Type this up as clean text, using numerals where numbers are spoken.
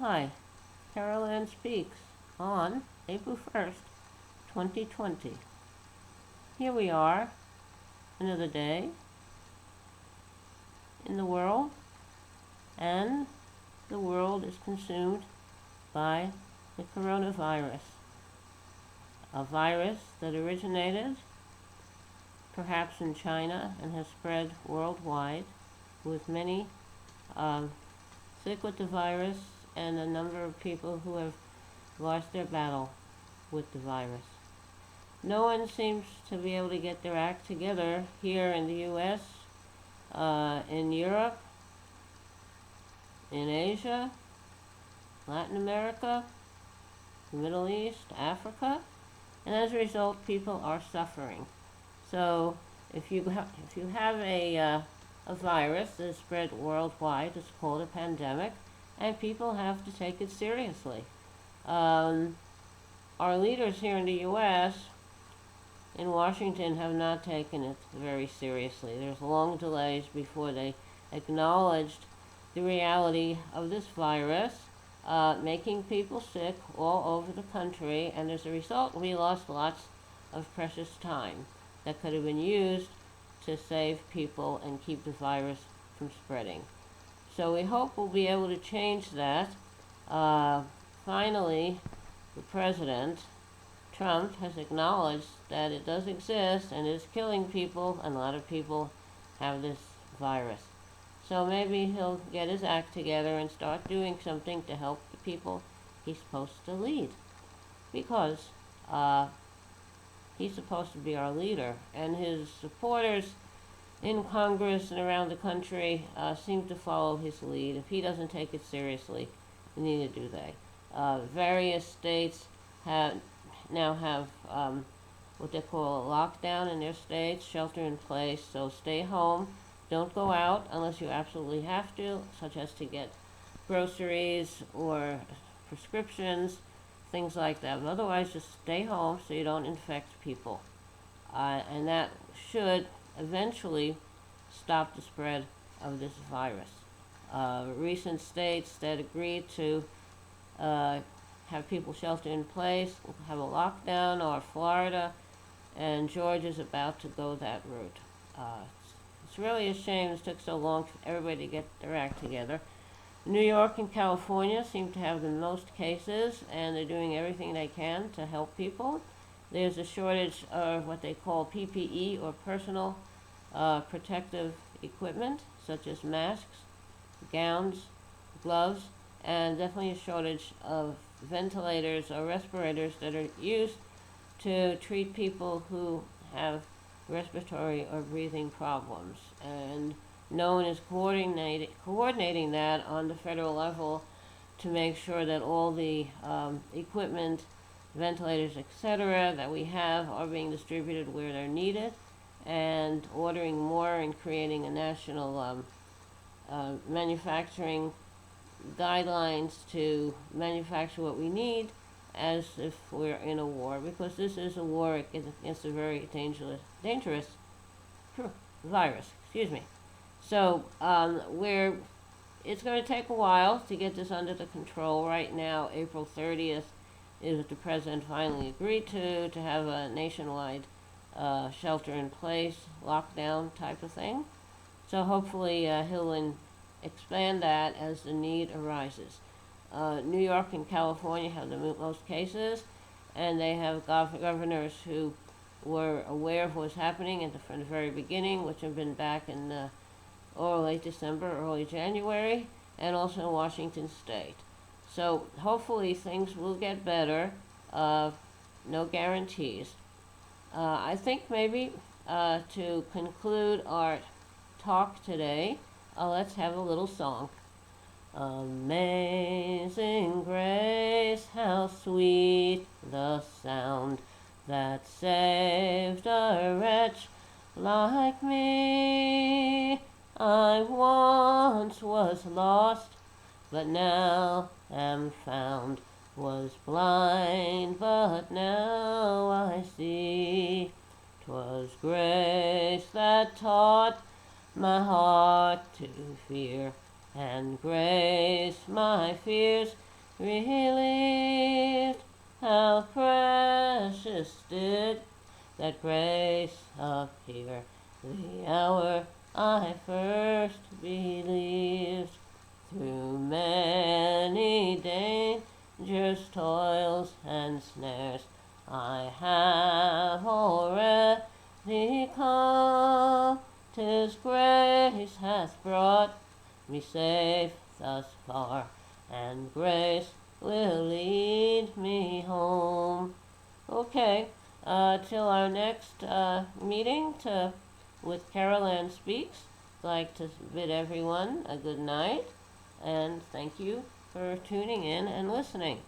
Hi, Carol Ann Speaks on April 1st, 2020. Here we are, another day in the world, and the world is consumed by the coronavirus, a virus that originated perhaps in China and has spread worldwide, with many sick with the virus and a number of people who have lost their battle with the virus. No one seems to be able to get their act together here in the U.S., in Europe, in Asia, Latin America, the Middle East, Africa, and as a result, people are suffering. So if you have a virus that is spread worldwide, it's called a pandemic, and people have to take it seriously. Our leaders here in the U.S., in Washington, have not taken it very seriously. There's long delays before they acknowledged the reality of this virus, making people sick all over the country, and as a result, we lost lots of precious time that could have been used to save people and keep the virus from spreading. So we hope we'll be able to change that. Finally, the president, Trump, has acknowledged that it does exist and is killing people, and a lot of people have this virus. So maybe he'll get his act together and start doing something to help the people he's supposed to lead. Because he's supposed to be our leader, and his supporters in Congress and around the country seem to follow his lead. If he doesn't take it seriously, neither do they. Various states now have what they call a lockdown in their states, shelter in place, so stay home. Don't go out unless you absolutely have to, such as to get groceries or prescriptions, things like that. But otherwise, just stay home so you don't infect people. And that should eventually stop the spread of this virus. Recent states that agreed to have people shelter in place, have a lockdown, are Florida, and Georgia's about to go that route. It's really a shame it took so long for everybody to get their act together. New York and California seem to have the most cases, and they're doing everything they can to help people. There's a shortage of what they call PPE, or personal protective equipment, such as masks, gowns, gloves, and definitely a shortage of ventilators or respirators that are used to treat people who have respiratory or breathing problems. And no one is coordinating that on the federal level to make sure that all the equipment, ventilators, etc., that we have are being distributed where they're needed, and ordering more and creating a national manufacturing guidelines to manufacture what we need, as if we're in a war, because this is a war against a very dangerous virus. So it's going to take a while to get this under the control. Right now, April 30th is what the president finally agreed to have a nationwide shelter-in-place, lockdown type of thing. So hopefully he'll expand that as the need arises. New York and California have the most cases, and they have governors who were aware of what was happening from the very beginning, which have been back in late December, early January, and also in Washington State. So hopefully things will get better. No guarantees. I think maybe to conclude our talk today, let's have a little song. Amazing grace, how sweet the sound that saved a wretch like me. I once was lost, but now am found, was blind, but now I see. 'Twas grace that taught my heart to fear, and grace my fears relieved. How precious did that grace appear the hour I first believed. Through many dangers, toils, and snares, I have already come. 'Tis grace hath brought me safe thus far, and grace will lead me home. Okay, till our next meeting with Carol Ann Speaks, I'd like to bid everyone a good night, and thank you for tuning in and listening.